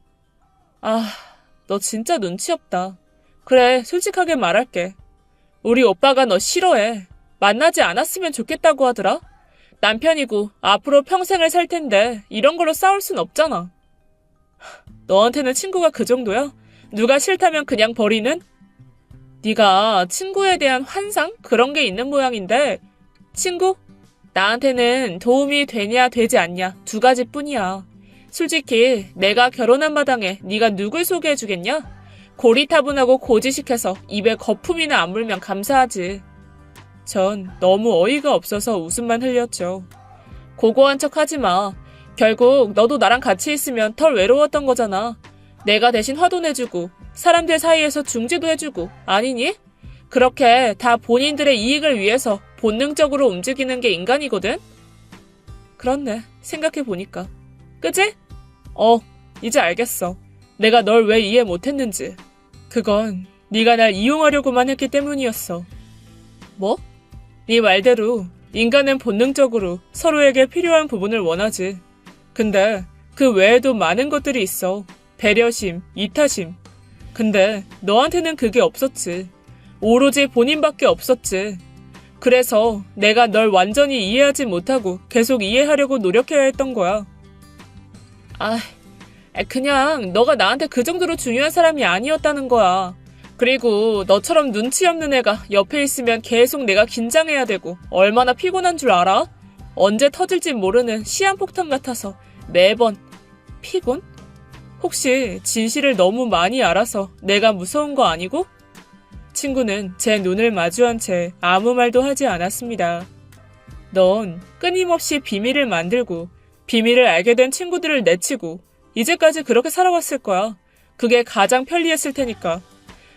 Speaker 1: 너 진짜 눈치 없다. 그래, 솔직하게 말할게. 우리 오빠가 너 싫어해. 만나지 않았으면 좋겠다고 하더라. 남편이고 앞으로 평생을 살 텐데 이런 걸로 싸울 순 없잖아. 너한테는 친구가 그 정도야? 누가 싫다면 그냥 버리는? 네가 친구에 대한 환상? 그런 게 있는 모양인데 친구? 나한테는 도움이 되냐 되지 않냐 두 가지뿐이야. 솔직히 내가 결혼한 마당에 네가 누굴 소개해주겠냐? 고리타분하고 고지식해서 입에 거품이나 안 물면 감사하지. 전 너무 어이가 없어서 웃음만 흘렸죠. 고고한 척 하지 마. 결국 너도 나랑 같이 있으면 덜 외로웠던 거잖아. 내가 대신 화도 내주고 사람들 사이에서 중재도 해주고 아니니? 그렇게 다 본인들의 이익을 위해서 본능적으로 움직이는 게 인간이거든? 그렇네. 생각해보니까. 그치? 이제 알겠어. 내가 널 왜 이해 못했는지. 그건 네가 날 이용하려고만 했기 때문이었어. 뭐? 네 말대로 인간은 본능적으로 서로에게 필요한 부분을 원하지. 근데 그 외에도 많은 것들이 있어. 배려심, 이타심. 근데 너한테는 그게 없었지. 오로지 본인밖에 없었지. 그래서 내가 널 완전히 이해하지 못하고 계속 이해하려고 노력해야 했던 거야. 그냥 너가 나한테 그 정도로 중요한 사람이 아니었다는 거야. 그리고 너처럼 눈치 없는 애가 옆에 있으면 계속 내가 긴장해야 되고 얼마나 피곤한 줄 알아? 언제 터질지 모르는 시한폭탄 같아서 매번 피곤? 혹시 진실을 너무 많이 알아서 내가 무서운 거 아니고? 친구는 제 눈을 마주한 채 아무 말도 하지 않았습니다. 넌 끊임없이 비밀을 만들고 비밀을 알게 된 친구들을 내치고 이제까지 그렇게 살아왔을 거야. 그게 가장 편리했을 테니까.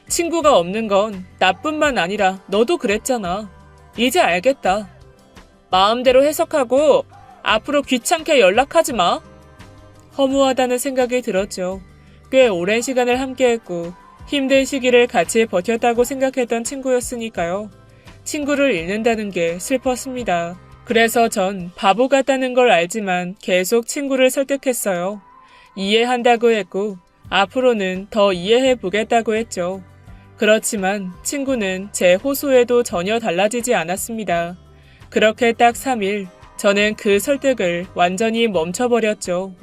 Speaker 1: 친구가 없는 건 나뿐만 아니라 너도 그랬잖아. 이제 알겠다. 마음대로 해석하고 앞으로 귀찮게 연락하지 마. 허무하다는 생각이 들었죠. 꽤 오랜 시간을 함께했고 힘든 시기를 같이 버텼다고 생각했던 친구였으니까요. 친구를 잃는다는 게 슬펐습니다. 그래서 전 바보 같다는 걸 알지만 계속 친구를 설득했어요. 이해한다고 했고 앞으로는 더 이해해보겠다고 했죠. 그렇지만 친구는 제 호소에도 전혀 달라지지 않았습니다. 그렇게 딱 3일 저는 그 설득을 완전히 멈춰버렸죠.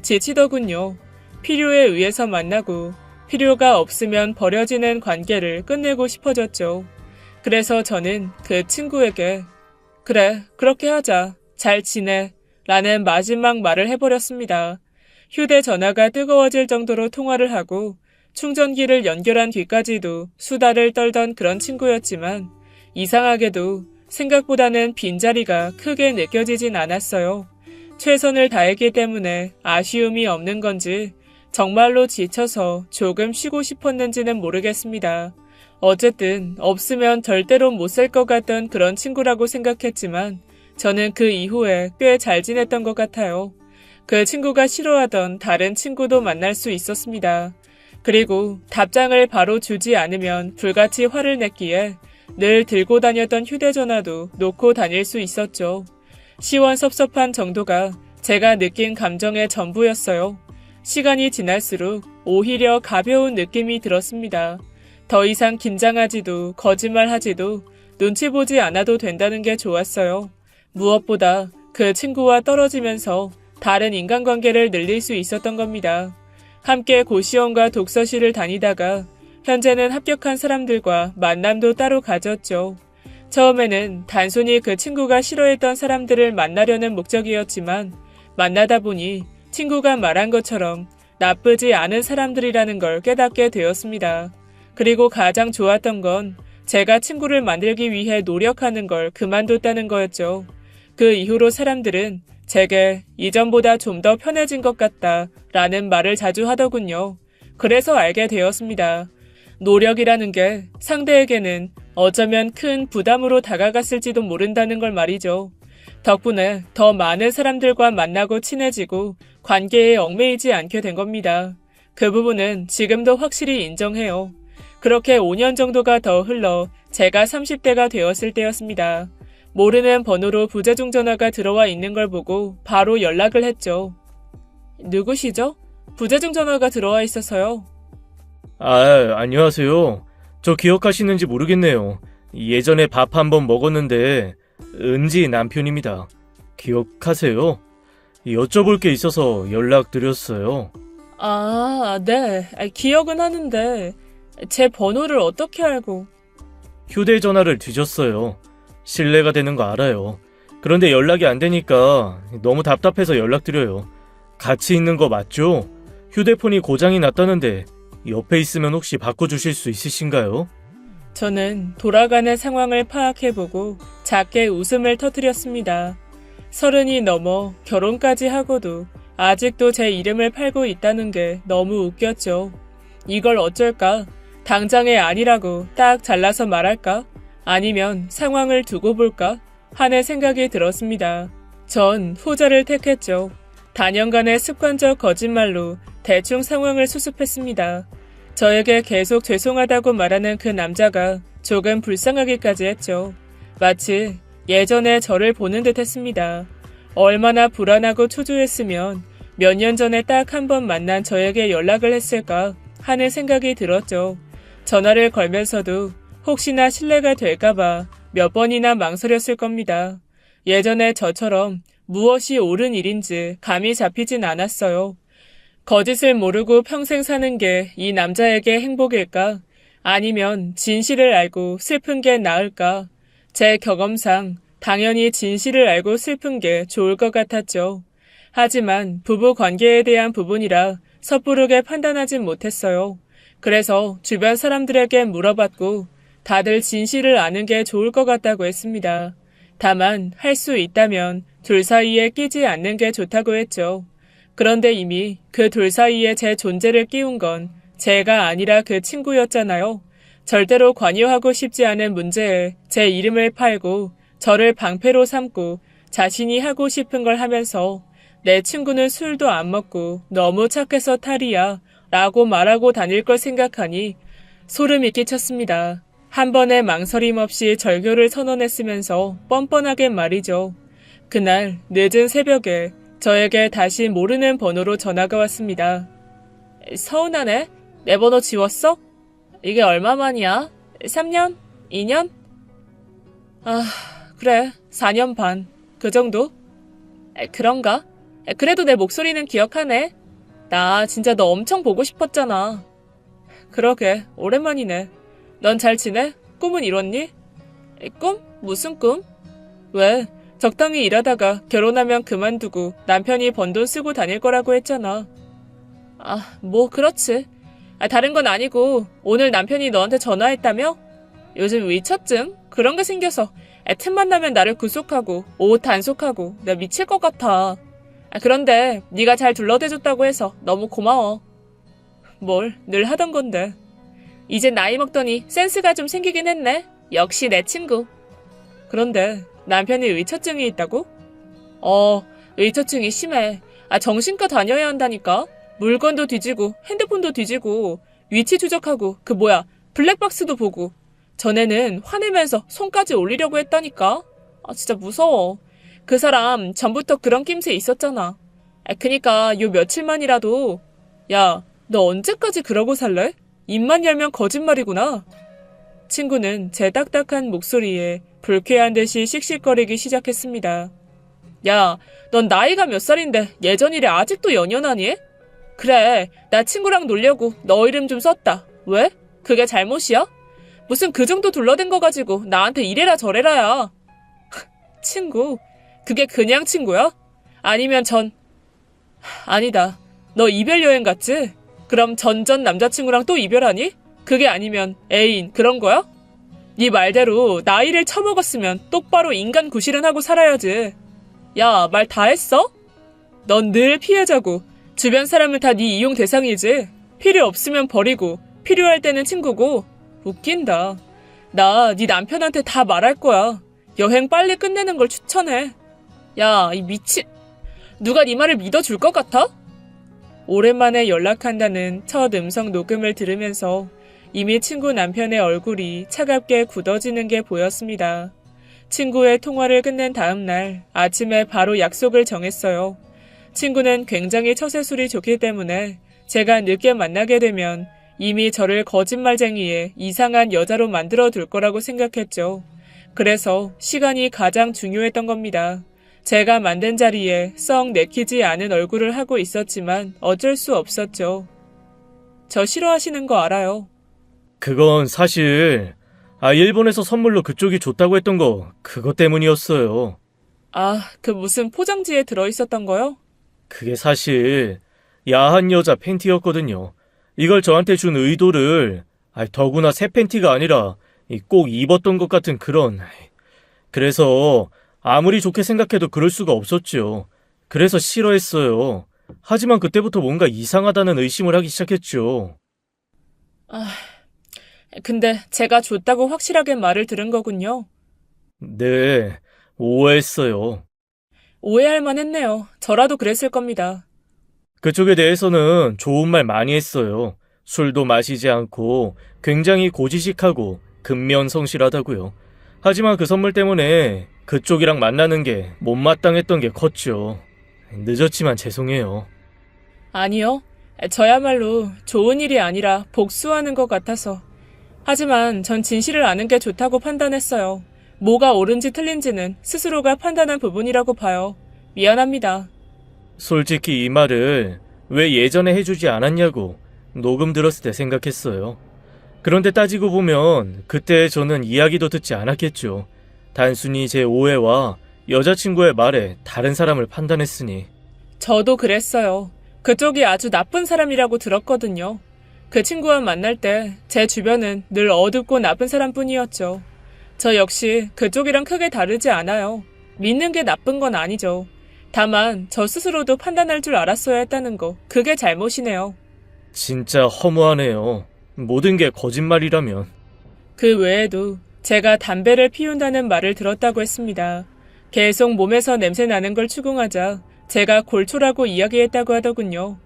Speaker 1: 지치더군요. 필요에 의해서 만나고 필요가 없으면 버려지는 관계를 끝내고 싶어졌죠. 그래서 저는 그 친구에게 그래, 그렇게 하자. 잘 지내. 라는 마지막 말을 해버렸습니다. 휴대전화가 뜨거워질 정도로 통화를 하고 충전기를 연결한 뒤까지도 수다를 떨던 그런 친구였지만 이상하게도 생각보다는 빈자리가 크게 느껴지진 않았어요. 최선을 다했기 때문에 아쉬움이 없는 건지 정말로 지쳐서 조금 쉬고 싶었는지는 모르겠습니다. 어쨌든 없으면 절대로 못 살 것 같던 그런 친구라고 생각했지만 저는 그 이후에 꽤 잘 지냈던 것 같아요. 그 친구가 싫어하던 다른 친구도 만날 수 있었습니다. 그리고 답장을 바로 주지 않으면 불같이 화를 냈기에 늘 들고 다녔던 휴대전화도 놓고 다닐 수 있었죠. 시원섭섭한 정도가 제가 느낀 감정의 전부였어요. 시간이 지날수록 오히려 가벼운 느낌이 들었습니다. 더 이상 긴장하지도 거짓말하지도 눈치 보지 않아도 된다는 게 좋았어요. 무엇보다 그 친구와 떨어지면서 다른 인간관계를 늘릴 수 있었던 겁니다. 함께 고시원과 독서실을 다니다가 현재는 합격한 사람들과 만남도 따로 가졌죠. 처음에는 단순히 그 친구가 싫어했던 사람들을 만나려는 목적이었지만 만나다 보니 친구가 말한 것처럼 나쁘지 않은 사람들이라는 걸 깨닫게 되었습니다. 그리고 가장 좋았던 건 제가 친구를 만들기 위해 노력하는 걸 그만뒀다는 거였죠. 그 이후로 사람들은 제게 이전보다 좀 더 편해진 것 같다 라는 말을 자주 하더군요. 그래서 알게 되었습니다. 노력이라는 게 상대에게는 어쩌면 큰 부담으로 다가갔을지도 모른다는 걸 말이죠. 덕분에 더 많은 사람들과 만나고 친해지고 관계에 얽매이지 않게 된 겁니다. 그 부분은 지금도 확실히 인정해요. 그렇게 5년 정도가 더 흘러 제가 30대가 되었을 때였습니다. 모르는 번호로 부재중 전화가 들어와 있는 걸 보고 바로 연락을 했죠. 누구시죠? 부재중 전화가 들어와 있어서요.
Speaker 2: 안녕하세요. 저 기억하시는지 모르겠네요. 예전에 밥 한번 먹었는데 은지 남편입니다. 기억하세요? 여쭤볼 게 있어서 연락드렸어요.
Speaker 1: 네. 기억은 하는데 제 번호를 어떻게 알고?
Speaker 2: 휴대전화를 뒤졌어요. 실례가 되는 거 알아요. 그런데 연락이 안 되니까 너무 답답해서 연락드려요. 같이 있는 거 맞죠? 휴대폰이 고장이 났다는데 옆에 있으면 혹시 바꿔주실 수 있으신가요?
Speaker 1: 저는 돌아가는 상황을 파악해보고 작게 웃음을 터뜨렸습니다. 30이 넘어 결혼까지 하고도 아직도 제 이름을 팔고 있다는 게 너무 웃겼죠. 이걸 어쩔까? 당장에 아니라고 딱 잘라서 말할까? 아니면 상황을 두고 볼까? 하는 생각이 들었습니다. 전 후자를 택했죠. 단연간의 습관적 거짓말로 대충 상황을 수습했습니다. 저에게 계속 죄송하다고 말하는 그 남자가 조금 불쌍하기까지 했죠. 마치 예전에 저를 보는 듯 했습니다. 얼마나 불안하고 초조했으면 몇 년 전에 딱 한 번 만난 저에게 연락을 했을까 하는 생각이 들었죠. 전화를 걸면서도 혹시나 실례가 될까봐 몇 번이나 망설였을 겁니다. 예전에 저처럼 무엇이 옳은 일인지 감이 잡히진 않았어요. 거짓을 모르고 평생 사는 게 이 남자에게 행복일까? 아니면 진실을 알고 슬픈 게 나을까? 제 경험상 당연히 진실을 알고 슬픈 게 좋을 것 같았죠. 하지만 부부 관계에 대한 부분이라 섣부르게 판단하진 못했어요. 그래서 주변 사람들에게 물어봤고 다들 진실을 아는 게 좋을 것 같다고 했습니다. 다만 할 수 있다면 둘 사이에 끼지 않는 게 좋다고 했죠. 그런데 이미 그 둘 사이에 제 존재를 끼운 건 제가 아니라 그 친구였잖아요. 절대로 관여하고 싶지 않은 문제에 제 이름을 팔고 저를 방패로 삼고 자신이 하고 싶은 걸 하면서 내 친구는 술도 안 먹고 너무 착해서 탈이야 라고 말하고 다닐 걸 생각하니 소름이 끼쳤습니다. 한 번의 망설임 없이 절교를 선언했으면서 뻔뻔하게 말이죠. 그날 늦은 새벽에 저에게 다시 모르는 번호로 전화가 왔습니다. 서운하네? 내 번호 지웠어? 이게 얼마만이야? 3년? 2년? 아, 그래. 4년 반. 그 정도? 그런가? 그래도 내 목소리는 기억하네. 나 진짜 너 엄청 보고 싶었잖아. 그러게, 오랜만이네. 넌 잘 지내? 꿈은 이뤘니? 꿈? 무슨 꿈? 왜? 적당히 일하다가 결혼하면 그만두고 남편이 번 돈 쓰고 다닐 거라고 했잖아. 아, 뭐 그렇지. 다른 건 아니고 오늘 남편이 너한테 전화했다며? 요즘 위처증? 그런 게 생겨서 틈만 나면 나를 구속하고 옷 단속하고 내가 미칠 것 같아. 그런데 네가 잘 둘러대줬다고 해서 너무 고마워. 뭘 늘 하던 건데. 이제 나이 먹더니 센스가 좀 생기긴 했네. 역시 내 친구. 그런데 남편이 의처증이 있다고? 의처증이 심해. 정신과 다녀야 한다니까. 물건도 뒤지고 핸드폰도 뒤지고 위치 추적하고 블랙박스도 보고. 전에는 화내면서 손까지 올리려고 했다니까. 진짜 무서워. 그 사람 전부터 그런 낌새 있었잖아. 그니까 요 며칠만이라도. 야, 너 언제까지 그러고 살래? 입만 열면 거짓말이구나. 친구는 제 딱딱한 목소리에 불쾌한 듯이 씩씩거리기 시작했습니다. 야, 넌 나이가 몇 살인데 예전 일에 아직도 연연하니? 그래, 나 친구랑 놀려고 너 이름 좀 썼다. 왜? 그게 잘못이야? 무슨 그 정도 둘러댄 거 가지고 나한테 이래라 저래라야. 친구? 그게 그냥 친구야? 아니면 아니다. 너 이별 여행 갔지? 그럼 전 남자친구랑 또 이별하니? 그게 아니면 애인 그런 거야? 네 말대로 나이를 처먹었으면 똑바로 인간 구실은 하고 살아야지. 야, 말 다 했어? 넌 늘 피해자고 주변 사람은 다 네 이용 대상이지. 필요 없으면 버리고 필요할 때는 친구고. 웃긴다. 나 네 남편한테 다 말할 거야. 여행 빨리 끝내는 걸 추천해. 야, 이 미친. 누가 네 말을 믿어줄 것 같아? 오랜만에 연락한다는 첫 음성 녹음을 들으면서 이미 친구 남편의 얼굴이 차갑게 굳어지는 게 보였습니다. 친구의 통화를 끝낸 다음 날 아침에 바로 약속을 정했어요. 친구는 굉장히 처세술이 좋기 때문에 제가 늦게 만나게 되면 이미 저를 거짓말쟁이에 이상한 여자로 만들어 둘 거라고 생각했죠. 그래서 시간이 가장 중요했던 겁니다. 제가 만든 자리에 썩 내키지 않은 얼굴을 하고 있었지만 어쩔 수 없었죠. 저 싫어하시는 거 알아요.
Speaker 2: 그건 사실 일본에서 선물로 그쪽이 줬다고 했던 거 그것 때문이었어요.
Speaker 1: 아, 그 무슨 포장지에 들어있었던 거요?
Speaker 2: 그게 사실 야한 여자 팬티였거든요. 이걸 저한테 준 의도를 더구나 새 팬티가 아니라 꼭 입었던 것 같은 그런. 그래서 아무리 좋게 생각해도 그럴 수가 없었죠. 그래서 싫어했어요. 하지만 그때부터 뭔가 이상하다는 의심을 하기 시작했죠.
Speaker 1: 근데 제가 줬다고 확실하게 말을 들은 거군요.
Speaker 2: 네, 오해했어요.
Speaker 1: 오해할 만했네요. 저라도 그랬을 겁니다.
Speaker 2: 그쪽에 대해서는 좋은 말 많이 했어요. 술도 마시지 않고 굉장히 고지식하고 근면성실하다고요. 하지만 그 선물 때문에 그쪽이랑 만나는 게 못마땅했던 게 컸죠. 늦었지만 죄송해요.
Speaker 1: 아니요. 저야말로 좋은 일이 아니라 복수하는 것 같아서. 하지만 전 진실을 아는 게 좋다고 판단했어요. 뭐가 옳은지 틀린지는 스스로가 판단한 부분이라고 봐요. 미안합니다.
Speaker 2: 솔직히 이 말을 왜 예전에 해주지 않았냐고 녹음 들었을 때 생각했어요. 그런데 따지고 보면 그때 저는 이야기도 듣지 않았겠죠. 단순히 제 오해와 여자친구의 말에 다른 사람을 판단했으니.
Speaker 1: 저도 그랬어요. 그쪽이 아주 나쁜 사람이라고 들었거든요. 그 친구와 만날 때 제 주변은 늘 어둡고 나쁜 사람뿐이었죠. 저 역시 그쪽이랑 크게 다르지 않아요. 믿는 게 나쁜 건 아니죠. 다만 저 스스로도 판단할 줄 알았어야 했다는 거, 그게 잘못이네요.
Speaker 2: 진짜 허무하네요. 모든 게 거짓말이라면.
Speaker 1: 그 외에도 제가 담배를 피운다는 말을 들었다고 했습니다. 계속 몸에서 냄새 나는 걸 추궁하자 제가 골초라고 이야기했다고 하더군요.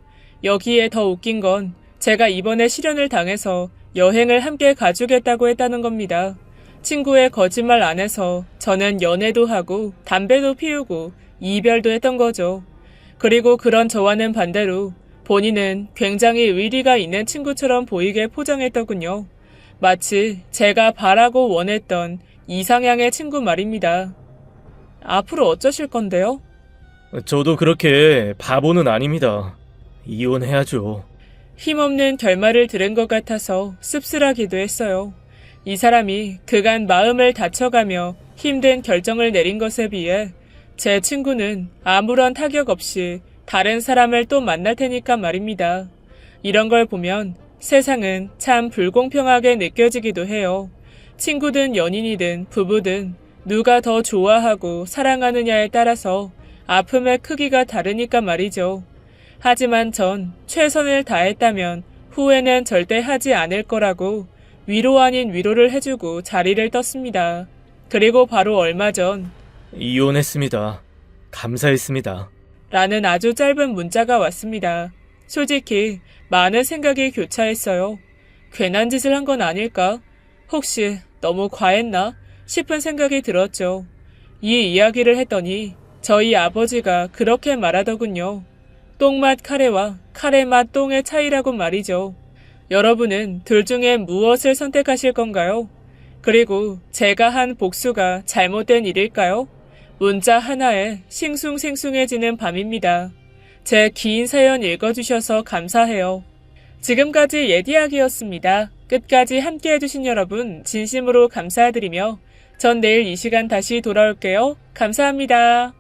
Speaker 1: 여기에 더 웃긴 건 제가 이번에 실연을 당해서 여행을 함께 가주겠다고 했다는 겁니다. 친구의 거짓말 안에서 저는 연애도 하고 담배도 피우고 이별도 했던 거죠. 그리고 그런 저와는 반대로 본인은 굉장히 의리가 있는 친구처럼 보이게 포장했더군요. 마치 제가 바라고 원했던 이상향의 친구 말입니다. 앞으로 어쩌실 건데요?
Speaker 2: 저도 그렇게 바보는 아닙니다. 이혼해야죠.
Speaker 1: 힘없는 결말을 들은 것 같아서 씁쓸하기도 했어요. 이 사람이 그간 마음을 다쳐가며 힘든 결정을 내린 것에 비해 제 친구는 아무런 타격 없이 다른 사람을 또 만날 테니까 말입니다. 이런 걸 보면 세상은 참 불공평하게 느껴지기도 해요. 친구든 연인이든 부부든 누가 더 좋아하고 사랑하느냐에 따라서 아픔의 크기가 다르니까 말이죠. 하지만 전 최선을 다했다면 후회는 절대 하지 않을 거라고 위로 아닌 위로를 해주고 자리를 떴습니다. 그리고 바로 얼마 전
Speaker 2: 이혼했습니다. 감사했습니다.
Speaker 1: 라는 아주 짧은 문자가 왔습니다. 솔직히 많은 생각이 교차했어요. 괜한 짓을 한 건 아닐까? 혹시 너무 과했나? 싶은 생각이 들었죠. 이 이야기를 했더니 저희 아버지가 그렇게 말하더군요. 똥맛 카레와 카레맛 똥의 차이라고 말이죠. 여러분은 둘 중에 무엇을 선택하실 건가요? 그리고 제가 한 복수가 잘못된 일일까요? 문자 하나에 싱숭생숭해지는 밤입니다. 제 긴 사연 읽어주셔서 감사해요. 지금까지 예디하기였습니다. 끝까지 함께해주신 여러분 진심으로 감사드리며 전 내일 이 시간 다시 돌아올게요. 감사합니다.